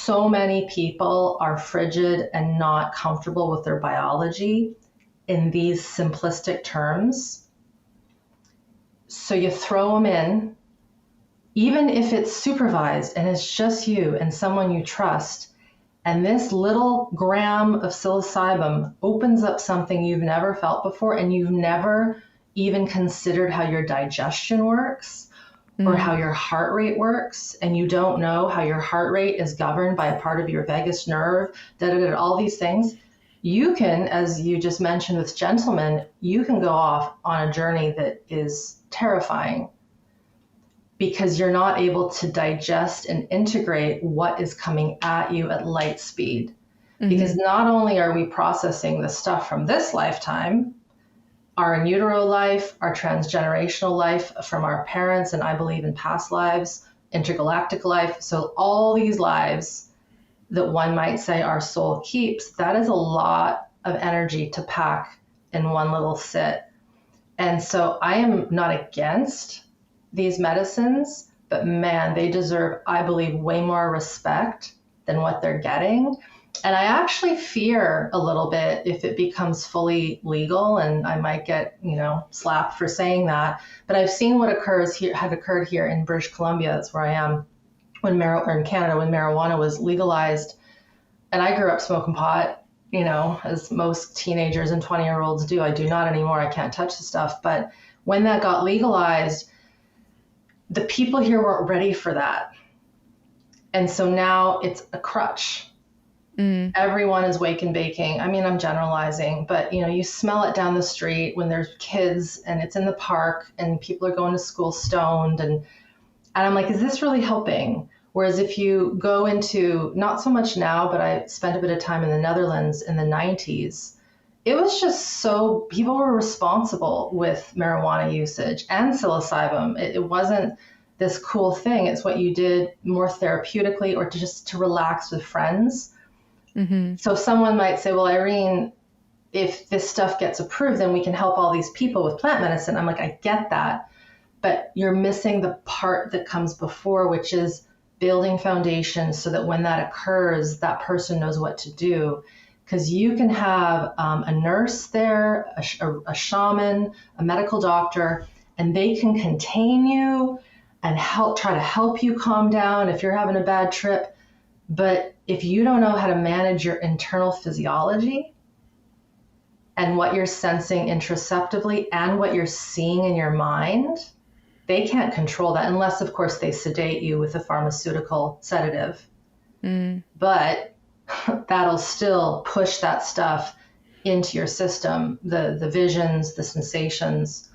so many people are frigid and not comfortable with their biology in these simplistic terms. So you throw them in, even if it's supervised and it's just you and someone you trust, and this little gram of psilocybin opens up something you've never felt before, and you've never even considered how your digestion works or how your heart rate works, and you don't know how your heart rate is governed by a part of your vagus nerve, all these things. You can, as you just mentioned with gentlemen, you can go off on a journey that is terrifying because you're not able to digest and integrate what is coming at you at light speed. Because not only are we processing the stuff from this lifetime, our in utero life, our transgenerational life from our parents, and I believe in past lives, intergalactic life. So all these lives that one might say our soul keeps, that is a lot of energy to pack in one little sit. And so I am not against these medicines, but man, they deserve, I believe, way more respect than what they're getting. And I actually fear a little bit if it becomes fully legal, and I might get, slapped for saying that. But I've seen what had occurred here in British Columbia. That's where I am, or in Canada, when marijuana was legalized. And I grew up smoking pot, as most teenagers and 20-year-olds do. I do not anymore. I can't touch the stuff. But when that got legalized, the people here weren't ready for that. And so now it's a crutch. Everyone is wake and baking. I mean, I'm generalizing, but you smell it down the street when there's kids and it's in the park and people are going to school stoned. And I'm like, is this really helping? Whereas if you go into, not so much now, but I spent a bit of time in the Netherlands in the 90s, it was just so, people were responsible with marijuana usage and psilocybin. It wasn't this cool thing. It's what you did more therapeutically or to relax with friends. So someone might say, well, Irene, if this stuff gets approved, then we can help all these people with plant medicine. I'm like, I get that, but you're missing the part that comes before, which is building foundations so that when that occurs, that person knows what to do. Because you can have a nurse there, a shaman, a medical doctor, and they can contain you and try to help you calm down if you're having a bad trip. But if you don't know how to manage your internal physiology and what you're sensing introspectively and what you're seeing in your mind, they can't control that unless, of course, they sedate you with a pharmaceutical sedative. But that'll still push that stuff into your system, the visions, the sensations.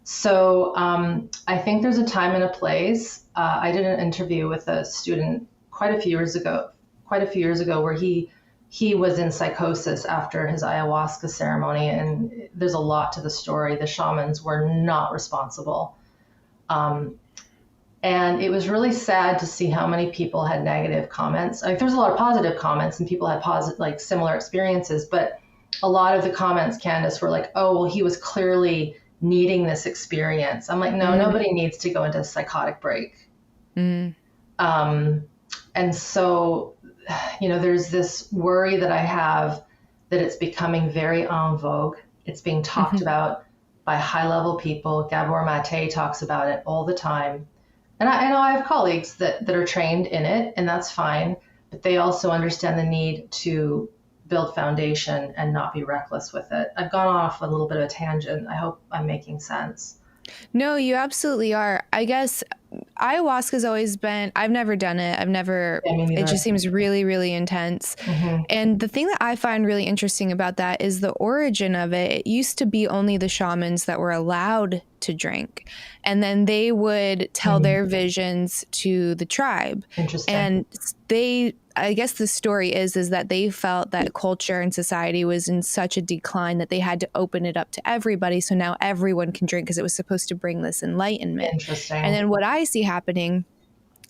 So I think there's a time and a place. I did an interview with a student quite a few years ago where he was in psychosis after his ayahuasca ceremony. And there's a lot to the story. The shamans were not responsible. And it was really sad to see how many people had negative comments. Like, there's a lot of positive comments and people had similar experiences, but a lot of the comments, Candice, were like, oh, well, he was clearly needing this experience. I'm like, no, nobody needs to go into a psychotic break. And so, there's this worry that I have that it's becoming very en vogue. It's being talked about by high-level people. Gabor Mate talks about it all the time. And I know I have colleagues that are trained in it, and that's fine, but they also understand the need to build foundation and not be reckless with it. I've gone off a little bit of a tangent. I hope I'm making sense. No, you absolutely are. I guess ayahuasca's always been, I've never done it. It just seems really, really intense. And the thing that I find really interesting about that is the origin of it. It used to be only the shamans that were allowed to drink. And then they would tell their visions to the tribe. Interesting. And I guess the story is that they felt that culture and society was in such a decline that they had to open it up to everybody. So now everyone can drink because it was supposed to bring this enlightenment. Interesting. And then what I see happening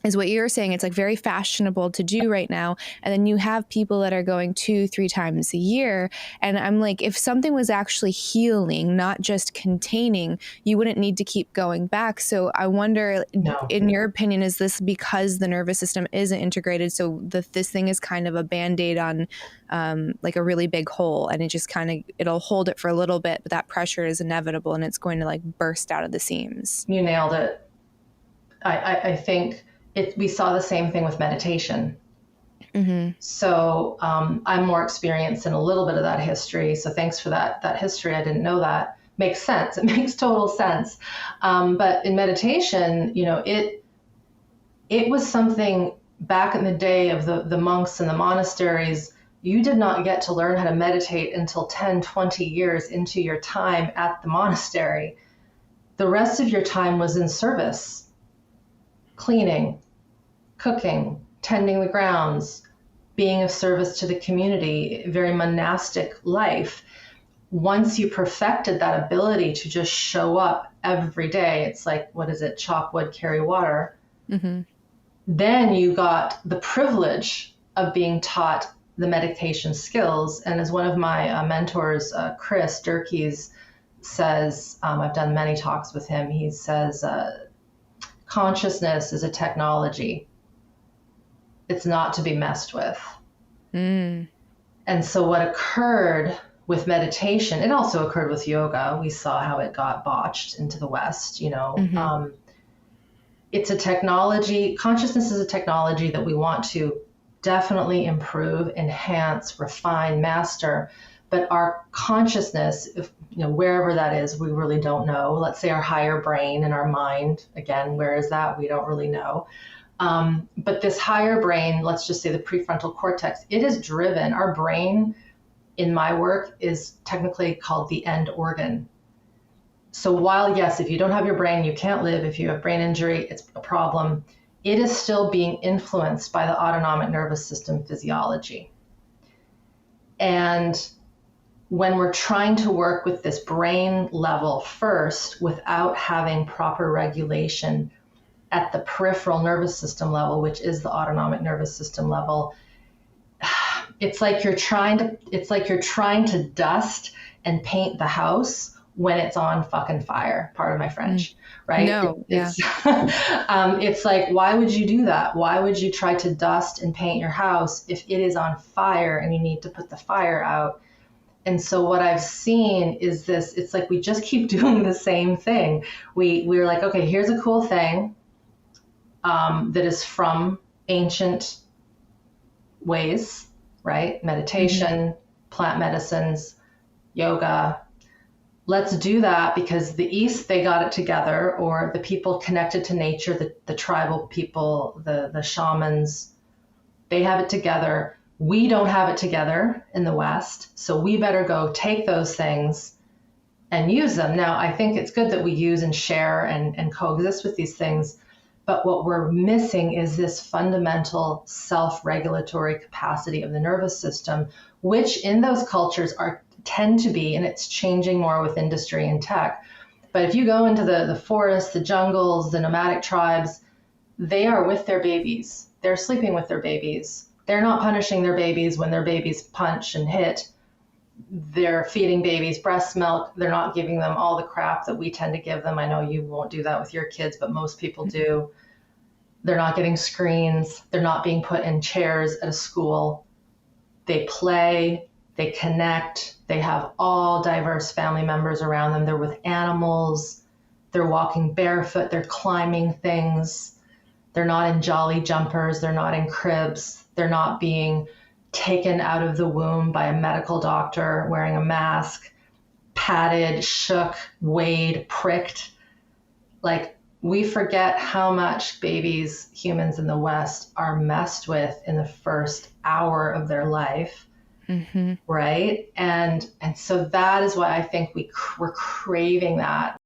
is what you're saying. It's like very fashionable to do right now. And then you have people that are going 2-3 times a year. And I'm like, if something was actually healing, not just containing, you wouldn't need to keep going back. So I wonder, in your opinion, is this because the nervous system isn't integrated? So this thing is kind of a Band-Aid on like a really big hole, and it just kind of, it'll hold it for a little bit, but that pressure is inevitable and it's going to like burst out of the seams. You nailed it. I think we saw the same thing with meditation. Mm-hmm. So I'm more experienced in a little bit of that history. So thanks for that history. I didn't know that. Makes sense. It makes total sense. But in meditation, it was something back in the day of the monks and the monasteries. You did not get to learn how to meditate until 10, 20 years into your time at the monastery. The rest of your time was in service, cleaning, cooking, tending the grounds, being of service to the community, very monastic life. Once you perfected that ability to just show up every day, it's like, what is it? Chop wood, carry water. Mm-hmm. Then you got the privilege of being taught the meditation skills. And as one of my mentors, Chris Durkees, says, I've done many talks with him, he says, consciousness is a technology. It's not to be messed with. Mm. And so what occurred with meditation, it also occurred with yoga. We saw how it got botched into the West, Mm-hmm. It's a technology. Consciousness is a technology that we want to definitely improve, enhance, refine, master. But our consciousness, wherever that is, we really don't know. Let's say our higher brain and our mind, again, where is that? We don't really know. But this higher brain, let's just say the prefrontal cortex, it is driven. Our brain, in my work, is technically called the end organ. So while, yes, if you don't have your brain, you can't live. If you have brain injury, it's a problem. It is still being influenced by the autonomic nervous system physiology. And when we're trying to work with this brain level first without having proper regulation at the peripheral nervous system level, which is the autonomic nervous system level, it's like you're trying to dust and paint the house when it's on fucking fire. Pardon my French, right? No, it's like, why would you do that? Why would you try to dust and paint your house if it is on fire and you need to put the fire out? And so what I've seen is this, it's like we just keep doing the same thing. We're like, okay, here's a cool thing that is from ancient ways, right? Meditation, mm-hmm. plant medicines, yoga. Let's do that because the East, they got it together, or the people connected to nature, the tribal people, the shamans, they have it together. We don't have it together in the West, so we better go take those things and use them. Now, I think it's good that we use and share and coexist with these things, but what we're missing is this fundamental self-regulatory capacity of the nervous system, which in those cultures tend to be, and it's changing more with industry and tech. But if you go into the forests, the jungles, the nomadic tribes, they are with their babies. They're sleeping with their babies. They're not punishing their babies when their babies punch and hit. They're feeding babies breast milk. They're not giving them all the crap that we tend to give them. I know you won't do that with your kids, but most people do. They're not getting screens. They're not being put in chairs at a school. They play, they connect, they have all diverse family members around them. They're with animals. They're walking barefoot. They're climbing things. They're not in jolly jumpers. They're not in cribs. They're not being taken out of the womb by a medical doctor wearing a mask, patted, shook, weighed, pricked. Like, we forget how much babies, humans in the West, are messed with in the first hour of their life. Mm-hmm. Right? And so that is why I think we're craving that.